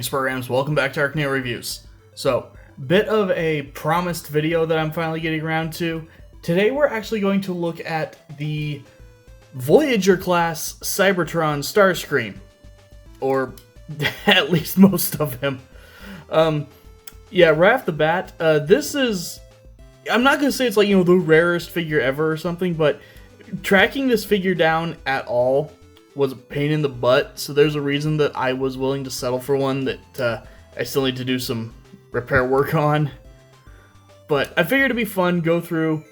Greetings, programs. Welcome back to ArcNeo Reviews. So, bit of a promised video that I'm finally getting around to. Today we're actually going to look at the Voyager class Cybertron Starscream. Or at least most of him. Yeah, right off the bat, this is... I'm not going to say it's like, the rarest figure ever or something, but tracking this figure down at all was a pain in the butt, so there's a reason that I was willing to settle for one that I still need to do some repair work on. But I figured it'd be fun, go through,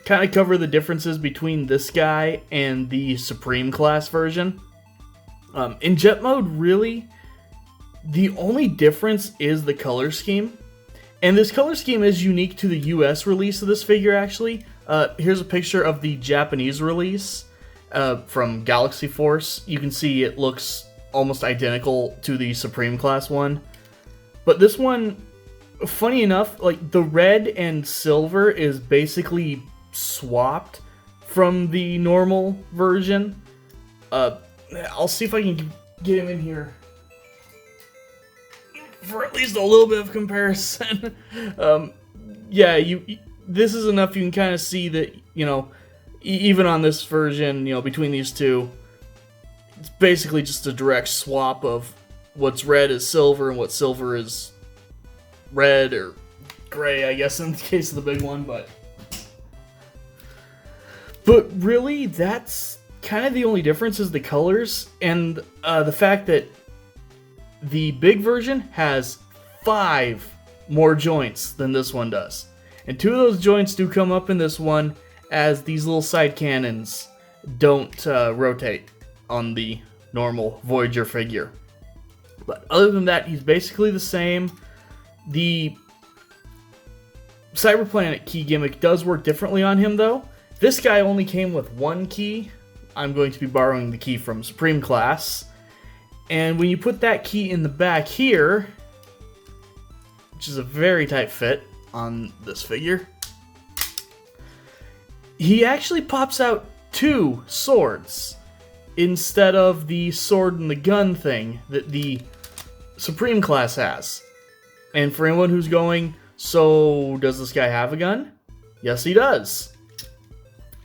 kind of cover the differences between this guy and the Supreme class version. In jet mode, really, the only difference is the color scheme. And this color scheme is unique to the US release of this figure, actually. Here's a picture of the Japanese release. From Galaxy Force. You can see it looks almost identical to the Supreme class one. But this one, funny enough, like the red and silver is basically swapped from the normal version. I'll see if I can get him in here for at least a little bit of comparison. Yeah, this is enough you can kind of see that, even on this version, between these two, it's basically just a direct swap of what's red is silver and what silver is red or gray, I guess, in the case of the big one, but really, that's kind of the only difference is the colors and the fact that the big version has 5 more joints than this one does. And 2 of those joints do come up in this one, as these little side cannons don't rotate on the normal Voyager figure. But other than that, he's basically the same. The Cyberplanet key gimmick does work differently on him, though. This guy only came with 1 key. I'm going to be borrowing the key from Supreme class. And when you put that key in the back here, which is a very tight fit on this figure, he actually pops out 2 swords instead of the sword and the gun thing that the Supreme class has. And for anyone who's going, so does this guy have a gun? Yes, he does.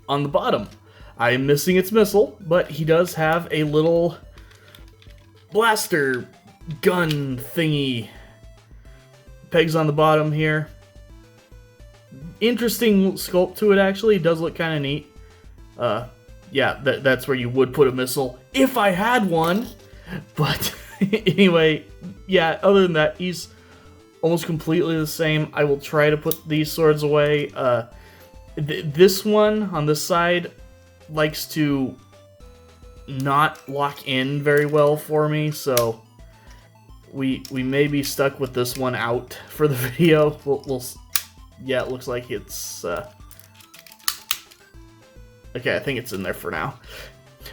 On the bottom, I am missing its missile, but he does have a little blaster gun thingy. Pegs on the bottom here. Interesting sculpt to it, actually. It does look kind of neat. Yeah, that's where you would put a missile if I had one. But anyway, yeah, other than that, he's almost completely the same. I will try to put these swords away. This one on this side likes to not lock in very well for me, so we may be stuck with this one out for the video. Yeah, it looks like it's, okay, I think it's in there for now.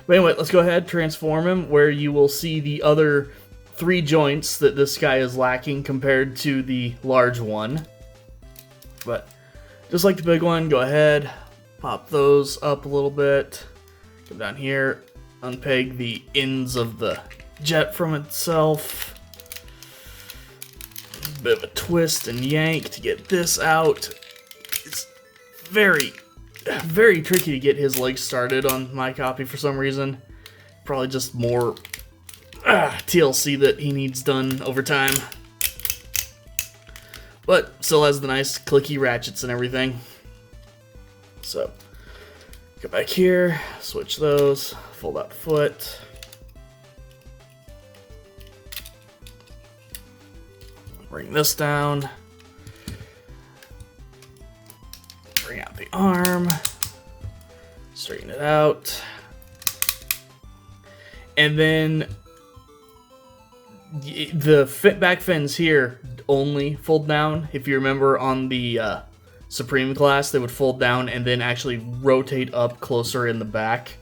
But anyway, let's go ahead, transform him, where you will see the other 3 joints that this guy is lacking compared to the large one. But, just like the big one, go ahead, pop those up a little bit, come down here, unpeg the ends of the jet from itself. Bit of a twist and yank to get this out. It's very, very tricky to get his legs started on my copy for some reason. Probably just more TLC that he needs done over time. But still has the nice clicky ratchets and everything. So, go back here, switch those, fold out the foot. Bring this down, bring out the arm, straighten it out, and then the back fins here only fold down. If you remember on the Supreme class, they would fold down and then actually rotate up closer in the back.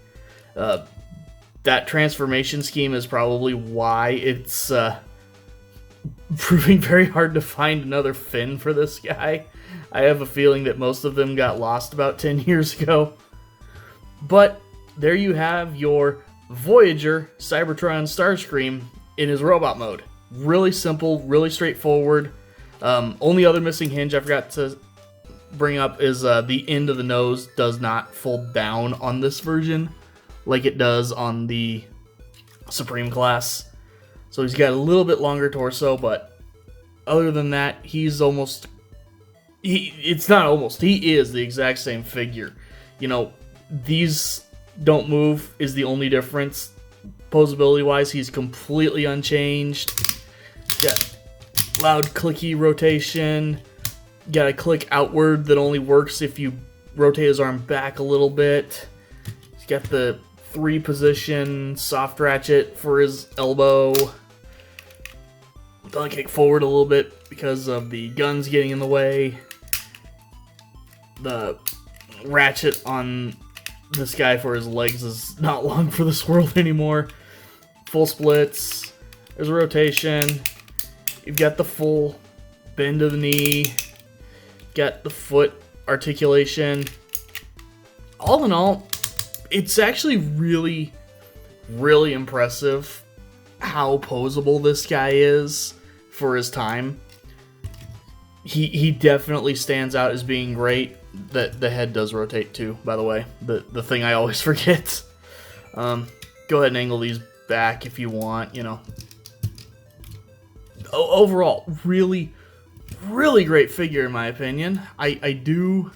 That transformation scheme is probably why it's proving very hard to find another fin for this guy. I have a feeling that most of them got lost about 10 years ago. But there you have your Voyager Cybertron Starscream in his robot mode. Really simple, really straightforward. Only other missing hinge I forgot to bring up is the end of the nose does not fold down on this version like it does on the Supreme class. So he's got a little bit longer torso, but other than that, he's almost... It's not almost, he is the exact same figure. You know, these don't move is the only difference. Poseability-wise, he's completely unchanged. Got loud clicky rotation. Got a click outward that only works if you rotate his arm back a little bit. He's got the 3-position soft ratchet for his elbow. Belly kick forward a little bit because of the guns getting in the way. The ratchet on this guy for his legs is not long for this world anymore. Full splits. There's a rotation. You've got the full bend of the knee. Got the foot articulation. All in all, it's actually really, really impressive how poseable this guy is for his time. He definitely stands out as being great. The head does rotate too, by the way. The thing I always forget. Go ahead and angle these back if you want, you know. Overall, really, really great figure in my opinion. I do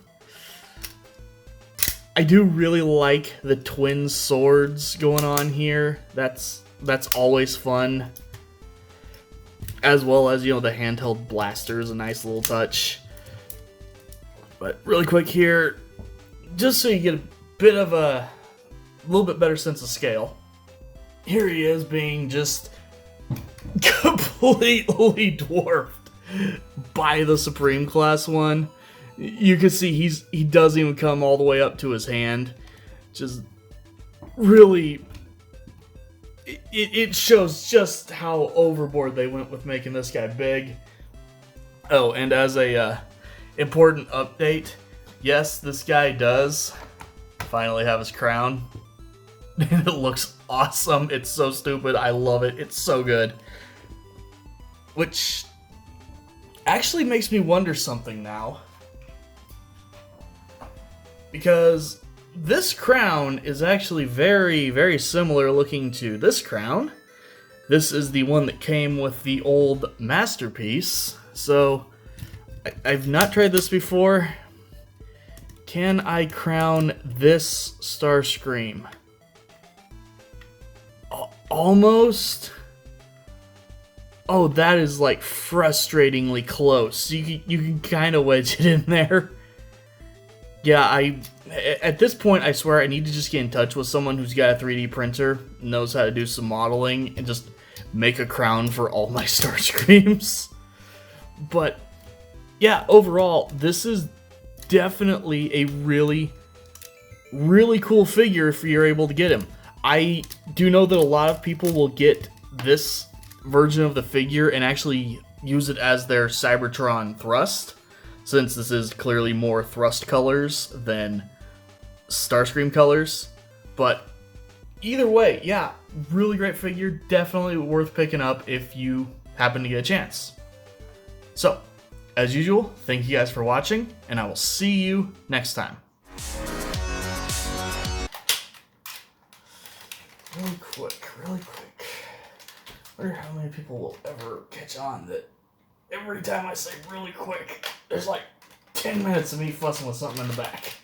really like the twin swords going on here. That's always fun. As well as, you know, the handheld blaster is a nice little touch. But really quick here, just so you get a little bit better sense of scale. Here he is being just completely dwarfed by the Supreme Class one. You can see he doesn't even come all the way up to his hand. Just really, it shows just how overboard they went with making this guy big. Oh, and as a important update, yes, this guy does finally have his crown. And it looks awesome. It's so stupid. I love it. It's so good. Which actually makes me wonder something now. Because this crown is actually very, very similar looking to this crown. This is the one that came with the old Masterpiece. So, I've not tried this before. Can I crown this Starscream? Almost. Oh, that is like frustratingly close. You can kind of wedge it in there. Yeah, at this point, I swear I need to just get in touch with someone who's got a 3D printer, knows how to do some modeling, and just make a crown for all my Starscreams. But yeah, overall, this is definitely a really, really cool figure if you're able to get him. I do know that a lot of people will get this version of the figure and actually use it as their Cybertron thrust, since this is clearly more thrust colors than Starscream colors. But either way, yeah, really great figure, definitely worth picking up if you happen to get a chance. So, as usual, thank you guys for watching, and I will see you next time. Really quick. I wonder how many people will ever catch on that every time I say really quick, there's like 10 minutes of me fussing with something in the back.